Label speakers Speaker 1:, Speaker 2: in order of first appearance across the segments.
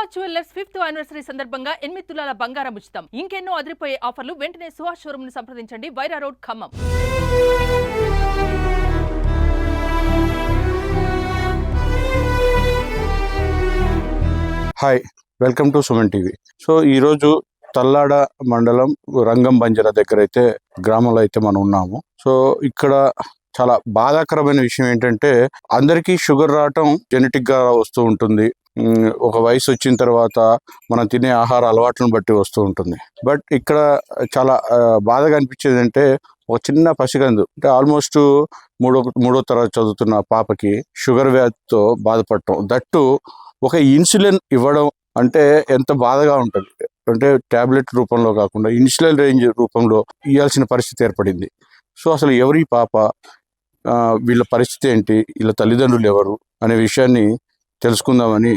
Speaker 1: Suhas jewellers 5th anniversary సందర్భంగా 8 తులాల బంగారం ఉచితం. ఇంకెన్నో అదిరిపోయే ఆఫర్లు. వెంటనే సుహాస్ షోరూమ్ ని సంప్రదించండి. Wyra road, Khammam.
Speaker 2: Hi, welcome to Suman TV. So ఈరోజు తల్లాడ మండలం రంగం బంజర దగ్గర అయితే గ్రామంలో అయితే మనం ఉన్నాము. సో ఇక్కడ చాలా బాధాకరమైన విషయం ఏంటంటే అందరికీ షుగర్ రావటం జెనెటిక్ గా వస్తూ ఉంటుంది. ఒక వయసు వచ్చిన తర్వాత మనం తినే ఆహార అలవాట్లను బట్టి వస్తూ ఉంటుంది. బట్ ఇక్కడ చాలా బాధగా అనిపించేది అంటే ఒక చిన్న పసిగందు అంటే ఆల్మోస్ట్ మూడో తరగతి చదువుతున్న పాపకి షుగర్ వ్యాధితో బాధపడటం, దట్టు ఒక ఇన్సులిన్ ఇవ్వడం అంటే ఎంత బాధగా ఉంటుంది. అంటే టాబ్లెట్ రూపంలో కాకుండా ఇన్సులిన్ రేంజ్ రూపంలో ఇవ్వాల్సిన పరిస్థితి ఏర్పడింది. సో అసలు ఎవరి పాప, వీళ్ళ పరిస్థితి ఏంటి, వీళ్ళ తల్లిదండ్రులు ఎవరు అనే విషయాన్ని తెలుసుకుందామని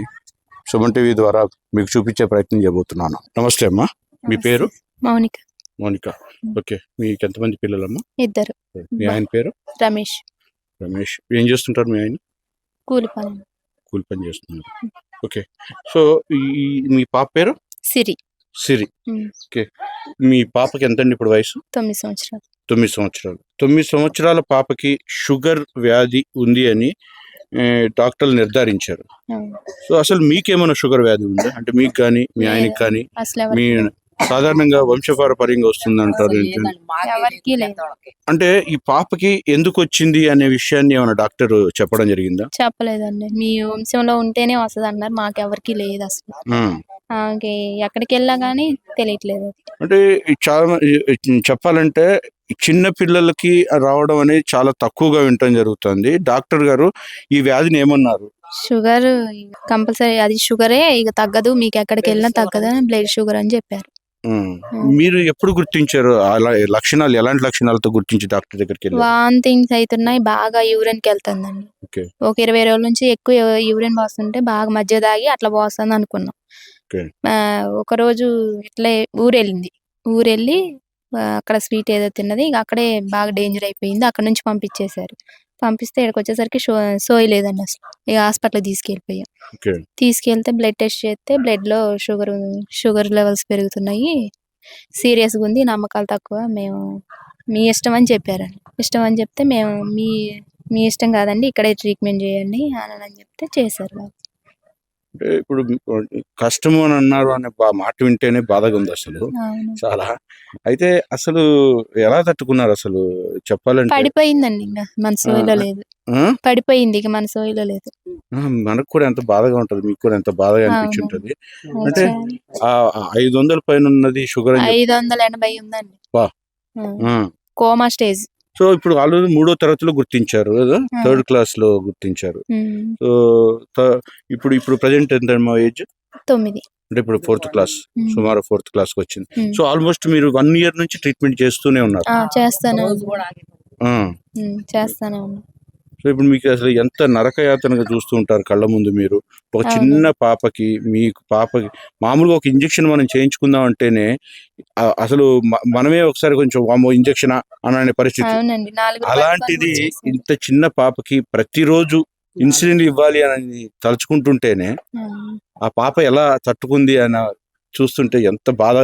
Speaker 2: సుమన్ టీవీ ద్వారా మీకు చూపించే ప్రయత్నం చేయబోతున్నాను. నమస్తే అమ్మా, మీ పేరు? మౌనిక. ఓకే, మీకు ఎంతమంది పిల్లలమ్మా?
Speaker 3: 2.
Speaker 2: మీ ఆయన పేరు?
Speaker 3: రమేష్.
Speaker 2: ఏం చేస్తుంటారు మీ ఆయన?
Speaker 3: కూలి
Speaker 2: పని చేస్తున్నారు. ఓకే, సో మీ పాప పేరు? సిరి. ఓకే, మీ పాపకి ఎంతండి ఇప్పుడు వయసు?
Speaker 3: 9 సంవత్సరాలు.
Speaker 2: 9 సంవత్సరాల పాపకి షుగర్ వ్యాధి ఉంది అని డాక్టర్లు నిర్ధారించారు. సో అసలు మీకేమైనా షుగర్ వ్యాధి ఉందా? అంటే మీకు కానీ మీ ఆయనకి కానీ మీ సాధారణంగా వంశపారపర్యంగా వస్తుంది అంటారు. అంటే ఈ పాపకి ఎందుకు వచ్చింది అనే విషయాన్ని ఏమైనా డాక్టర్ చెప్పడం జరిగిందా?
Speaker 3: చెప్పలేదండి. మీ వంశంలో ఉంటేనే వస్తుంది అన్నారు. మాకెవరికి లేదు అసలు. ఎక్కడికి వెళ్ళా గానీ తెలియట్లేదు.
Speaker 2: అంటే చాలా చెప్పాలంటే చిన్న పిల్లలకి రావడం అనేది చాలా తక్కువగా వినటం జరుగుతుంది. డాక్టర్ గారు ఈ వ్యాధిని ఏమన్నారు?
Speaker 3: షుగర్ కంపల్సరీ, అది షుగరే, ఇక తగ్గదు, మీకు ఎక్కడికి వెళ్ళినా తగ్గదు, బ్లడ్ షుగర్ అని చెప్పారు.
Speaker 2: మీరు ఎప్పుడు గుర్తించారు? అలా లక్షణాలు, ఎలాంటి లక్షణాలతో గుర్తించి డాక్టర్ దగ్గరికి వెళ్ళారు?
Speaker 3: వాంతింగ్స్ అవుతున్నాయి, బాగా యూరిన్ కి వెళ్తుందండి. ఒక 20 రోజుల నుంచి ఎక్కువ యూరిన్ పోస్తుంటే బాగా మధ్య దాగి అట్లా పోస్తుంది అనుకున్నాం. ఒక రోజు ఇట్లా ఊరెళ్ళి అక్కడ స్వీట్ ఏదో తిన్నది, ఇక అక్కడే బాగా డేంజర్ అయిపోయింది. అక్కడ నుంచి పంపించేశారు. పంపిస్తే ఇక్కడికి వచ్చేసరికి సోయలేదండి అసలు. ఇక హాస్పిటల్ తీసుకెళ్ళిపోయాం. తీసుకెళ్తే బ్లడ్ టెస్ట్ చేస్తే బ్లడ్ లో షుగర్ లెవెల్స్ పెరుగుతున్నాయి, సీరియస్ గా ఉంది, నమ్మకాలు తక్కువ, మేము మీ ఇష్టం అని చెప్పారండి. ఇష్టం అని చెప్తే మేము మీ ఇష్టం కాదండి, ఇక్కడే ట్రీట్మెంట్ చేయండి అని చెప్తే చేశారు.
Speaker 2: అంటే ఇప్పుడు కష్టము అని అన్నారు అనే మాట వింటేనే బాధగా ఉంది అసలు చాలా. అయితే అసలు ఎలా తట్టుకున్నారు అసలు చెప్పాలంటే?
Speaker 3: పడిపోయిందండి, ఇంకా మన సోయిలో లేదు. పడిపోయింది, ఇక మన సోయిలో లేదు.
Speaker 2: మనకు కూడా ఎంత బాధగా ఉంటది, మీకు కూడా ఎంత బాధగా అనిపించుంటది. అంటే 500 పైన ఉన్నది షుగర్,
Speaker 3: 580 ఉందండి, కోమా స్టేజ్.
Speaker 2: సో ఇప్పుడు వాళ్ళు 3వ తరగతిలో గుర్తించారు కదా, 3rd క్లాస్ లో గుర్తించారు. సో ఇప్పుడు ప్రజెంట్ ఎంత ఏజ్?
Speaker 3: 9.
Speaker 2: అంటే ఇప్పుడు 4th క్లాస్, సుమారు 4th క్లాస్ కి వచ్చింది. సో ఆల్మోస్ట్ మీరు 1 year నుంచి ట్రీట్మెంట్ చేస్తూనే ఉన్నారు?
Speaker 3: చేస్తాను.
Speaker 2: సో ఇప్పుడు మీకు అసలు ఎంత నరకయాతనగా చూస్తూ ఉంటారు కళ్ళ ముందు మీరు. ఒక చిన్న పాపకి, మీకు పాపకి మామూలుగా ఒక ఇంజెక్షన్ మనం చేయించుకుందాం అంటేనే అసలు మనమే ఒకసారి కొంచెం ఇంజెక్షన్ అనే పరిస్థితి. అలాంటిది ఇంత చిన్న పాపకి ప్రతిరోజు ఇన్సులిన్ ఇవ్వాలి అని తలుచుకుంటుంటేనే ఆ పాప ఎలా తట్టుకుంది అని చూస్తుంటే ఎంత బాధ.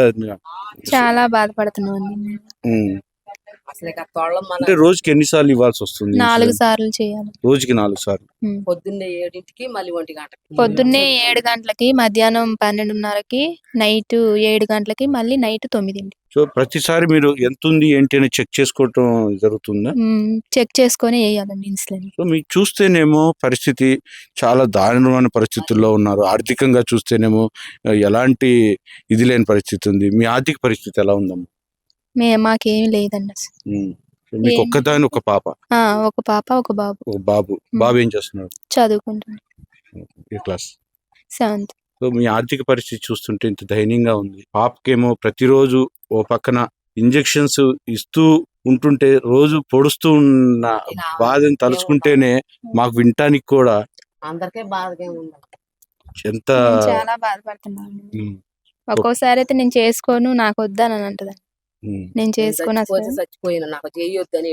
Speaker 3: చాలా బాధపడుతున్నాను.
Speaker 2: అంటే రోజుకి ఎన్నిసార్లు ఇవ్వాల్సి వస్తుంది?
Speaker 3: 4 సార్లు చేయాలి.
Speaker 2: రోజుకి 4 సార్లు.
Speaker 4: పొద్దున్నే 7కి, మళ్ళీ 1 గంటకి.
Speaker 3: పొద్దున్నే 7 గంటలకి, మధ్యాహ్నం 12:30కి, నైట్ 7 గంటలకి, మళ్ళీ నైట్ 9.
Speaker 2: సో ప్రతిసారి మీరు ఎంత ఉంది ఏంటి అని చెక్ చేసుకోవటం జరుగుతుందా?
Speaker 3: చెక్ చేసుకొని వేయాలండి ఇన్సులిన్.
Speaker 2: సో మీకు చూస్తేనేమో పరిస్థితి చాలా దారుణమైన పరిస్థితుల్లో ఉన్నారు. ఆర్థికంగా చూస్తేనేమో ఎలాంటి ఇది లేని పరిస్థితి ఉంది. మీ ఆర్థిక పరిస్థితి ఎలా ఉందమ్మా?
Speaker 3: మాకేమీ లేదండి అసలు.
Speaker 2: మీకు ఒక్కదాని ఒక పాప?
Speaker 3: ఒక పాప, ఒక బాబు.
Speaker 2: బాబు ఏం చేస్తున్నాడు?
Speaker 3: చదువుకుంటున్నాడు.
Speaker 2: ఏ క్లాస్?
Speaker 3: 7th.
Speaker 2: సో మీ ఆర్థిక పరిస్థితి చూస్తుంటే ఇంత దయనీయంగా ఉంది. పాపకేమో ప్రతిరోజు ఓ పక్కన ఇంజెక్షన్స్ ఇస్తూ ఉంటుంటే రోజు పొడుస్తూ ఉన్న బాధని తలుచుకుంటేనే మాకు వినటానికి కూడా
Speaker 4: అందరికీ బాధగా ఉంది.
Speaker 2: ఎంత
Speaker 3: చాలా బాధపడుతున్నాను. ఒక్కోసారి అయితే నేను చేసుకోను, నాకు వద్దని అంటది. నేను చేసుకుని
Speaker 4: చచ్చిపోయినా, నాకు చేయొద్దని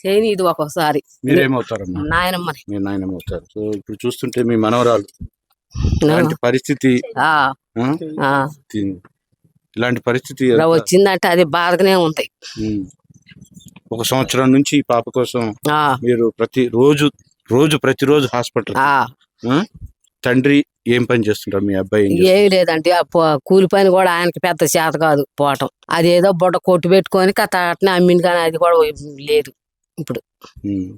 Speaker 4: చేయని ఇది ఒక్కొక్కసారి.
Speaker 2: మీరేమవుతారమ్మా?
Speaker 4: నాయనమ్మని.
Speaker 2: మీరు నాయనమ్మ అవుతారు. సో ఇప్పుడు చూస్తుంటే మీ మనవరాలు ఇలాంటి పరిస్థితి
Speaker 4: ఆ,
Speaker 2: ఆ?
Speaker 4: ఆ.
Speaker 2: ఇలాంటి పరిస్థితి
Speaker 4: ఇలా వచ్చిందంటే అది బాధగానే ఉంది.
Speaker 2: ఉమ్. ఒక సంవత్సరం నుంచి ఈ పాప కోసం
Speaker 4: ఆ,
Speaker 2: మీరు ప్రతిరోజు హాస్పిటల్
Speaker 4: ఆ.
Speaker 2: తండ్రి ఏం పని చేస్తుంటారు? మీ అబ్బాయి ఏం
Speaker 4: ఏం
Speaker 2: చేస్తుంటారు?
Speaker 4: లేదండి, ఆ కూలి పని కూడా ఆయనకి పెద్ద చేత కాదు పోవటం. అదేదో బుడ్డ కొట్టు పెట్టుకొని కథ అట్నే అమ్మింది, కానీ అది కూడా లేదు ఇప్పుడు.
Speaker 2: ఉమ్.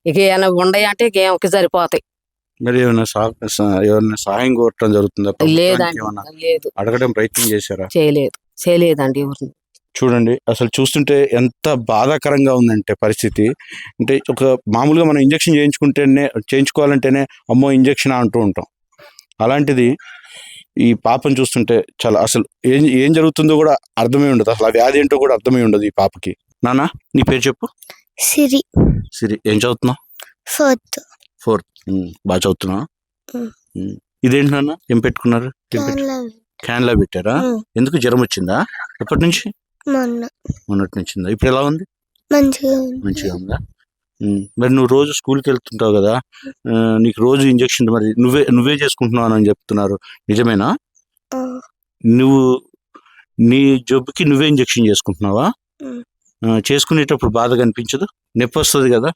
Speaker 4: ఇక ఏమైనా ఉండయి అంటే ఇక ఏమకి సరిపోతాయి.
Speaker 2: మరి ఏమైనా ఎవరైనా సహాయం కోరటం జరుగుతుందా? ప్రభుత్వానికి
Speaker 4: లేదండి,
Speaker 2: ఏమైనా
Speaker 4: లేదు,
Speaker 2: అడగడం ప్రయత్నం చేశారా?
Speaker 4: చేయలేదండి ఎవరిని.
Speaker 2: చూడండి, అసలు చూస్తుంటే ఎంత బాధాకరంగా ఉందంటే పరిస్థితి. అంటే ఒక మామూలుగా మనం ఇంజెక్షన్ చేయించుకోవాలంటేనే అమ్మో ఇంజెక్షన్ అంటూ ఉంటాం. అలాంటిది ఈ పాపను చూస్తుంటే చాలా అసలు ఏం జరుగుతుందో కూడా అర్థమై ఉండదు. అసలు ఆ వ్యాధి ఏంటో కూడా అర్థమై ఉండదు ఈ పాపకి. నాన్న, నీ పేరు చెప్పు.
Speaker 5: సిరి
Speaker 2: సిరి. ఏం చదువుతున్నావు?
Speaker 5: 4th
Speaker 2: fourth. బాగా చదువుతున్నావా?
Speaker 5: ఉమ్.
Speaker 2: ఇదేంటి నాన్న, ఏం పెట్టుకున్నారు? క్యాన్లా పెట్టారా?
Speaker 5: ఉమ్.
Speaker 2: ఎందుకు, జ్వరం వచ్చిందా? ఎప్పటి నుంచి? మొన్నటి నుంచిందా? ఇప్పుడు ఎలా ఉంది? మంచిగా ఉందా? మరి నువ్వు రోజు స్కూల్కి వెళ్తుంటావు కదా, నీకు రోజు ఇంజెక్షన్ మరి నువ్వే చేసుకుంటున్నావు అని చెప్తున్నారు, నిజమేనా? నువ్వు నీ జబ్బుకి నువ్వే ఇంజెక్షన్ చేసుకుంటున్నావా? చేసుకునేటప్పుడు బాధగా అనిపించదు? నొప్పి వస్తుంది కదా.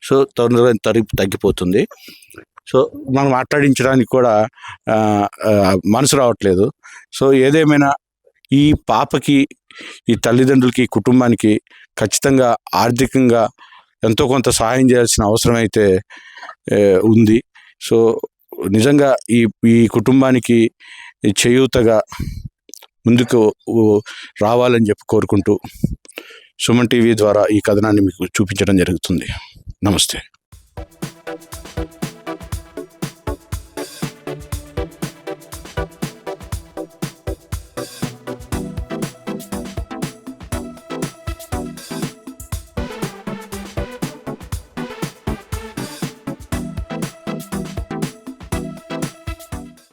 Speaker 2: సో తొందరగా తగ్గిపోతుంది. సో మనం మాట్లాడించడానికి కూడా మనసు రావట్లేదు. సో ఏదేమైనా ఈ పాపకి, ఈ తల్లిదండ్రులకి, కుటుంబానికి ఖచ్చితంగా ఆర్థికంగా ఎంతో కొంత సహాయం చేయాల్సిన అవసరం అయితే ఉంది. సో నిజంగా ఈ కుటుంబానికి చేయూతగా ముందుకు రావాలని చెప్పి కోరుకుంటూ సుమన్ టీవీ ద్వారా ఈ కథనాన్ని మీకు చూపించడం జరుగుతుంది. నమస్తే.